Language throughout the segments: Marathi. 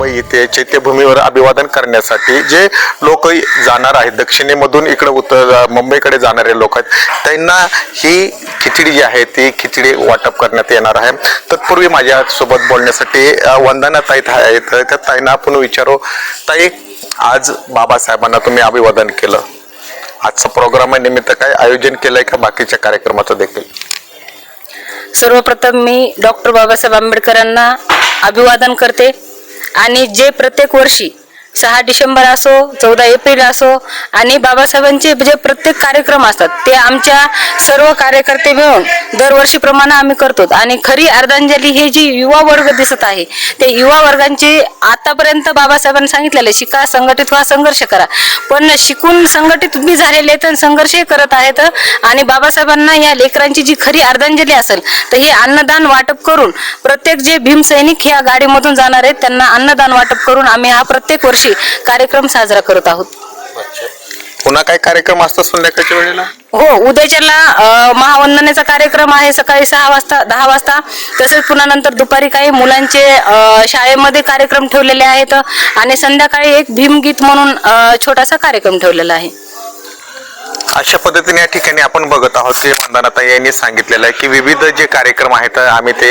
मुंबई येथे चैत्यभूमीवर अभिवादन करण्यासाठी जे लोक जाणार आहेत दक्षिणेमधून इकडे मुंबईकडे जाणारे लोक आहेत त्यांना ही खिचडी जी आहे ती खिचडी वाटप करण्यात येणार आहे। तत्पूर्वी माझ्यासोबत बोलण्यासाठी वंदना ताई आहेत, त्या ताईंना आपण विचारू, ताई आज बाबासाहेबांना तुम्ही अभिवादन केलं, आजचा प्रोग्रामानिमित्त काय आयोजन केलंय का बाकीच्या कार्यक्रमाचं देखील? सर्वप्रथम मी डॉक्टर बाबासाहेब आंबेडकरांना अभिवादन करते आणि जे प्रत्येक वर्षी 6 डिसेंबर असो 14 एप्रिल असो आणि बाबासाहेबांचे जे प्रत्येक कार्यक्रम असतात ते आमच्या सर्व कार्यकर्ते मिळून दरवर्षीप्रमाणे आम्ही करतो आणि खरी अर्धांजली हे जी युवा वर्ग दिसत आहे ते युवा वर्गांची आतापर्यंत बाबासाहेबांनी सांगितलेलं शिका, संघटित व्हा, संघर्ष करा, पण शिकून संघटित बी झालेले आहेत आणि संघर्षही करत आहेत आणि बाबासाहेबांना या लेकरांची जी खरी अर्धांजली असेल तर हे अन्नदान वाटप करून प्रत्येक जे भीमसैनिक ह्या गाडीमधून जाणार आहेत त्यांना अन्नदान वाटप करून आम्ही हा प्रत्येक वर्षी कार्यक्रम साजरा करत आहोत। पुन्हा काय कार्यक्रम असतो संध्याकाळच्या वेळेला? हो, उद्याच्याला महावंदनेचा कार्यक्रम आहे सकाळी 6 वाजता 10 वाजता, तसेच पुन्हा नंतर दुपारी काही मुलांचे शाळेमध्ये कार्यक्रम ठेवलेले आहेत आणि संध्याकाळी एक भीमगीत म्हणून छोटासा कार्यक्रम ठेवलेला आहे। अशा पद्धतीने या ठिकाणी आपण बघत आहोत ते वंदनाताई यांनी सांगितलेलं आहे की विविध जे कार्यक्रम आहेत आम्ही ते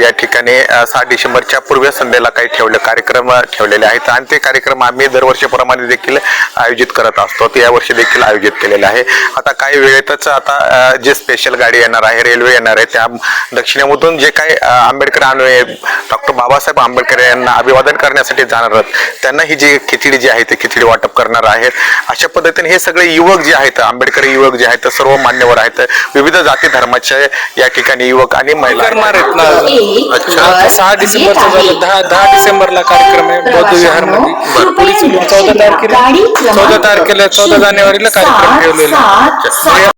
या ठिकाणी 6 डिसेंबरच्या पूर्व संध्येला काही कार्यक्रम ठेवलेले आहेत आणि ते कार्यक्रम आम्ही दरवर्षीप्रमाणे देखील आयोजित करत असतो, ते यावर्षी देखील आयोजित केलेले आहे। आता काही वेळेतच आता जे स्पेशल गाडी येणार आहे, रेल्वे येणार आहे, त्या दक्षिणेमधून जे काही आंबेडकर अन्वये डॉक्टर बाबासाहेब आंबेडकर यांना अभिवादन करण्यासाठी जाणार आहेत त्यांना ही जी खिचडी जी आहे ती खिचडी वाटप करणार आहेत। अशा पद्धतीने हे सगळे युवक जे आहेत आंबेडकरी युवक जे आहेत सर्व मान्यवर आहेत, विविध जाती धर्माचे या ठिकाणी युवक आणि महिला आहेत। अच्छा, 6 डिसेंबरचा झालं, 10 डिसेंबरला कार्यक्रम आहे बौद्ध विहार मध्ये, पुढे 14 तारखेला 14 जानेवारीला कार्यक्रम ठेवलेला आहे।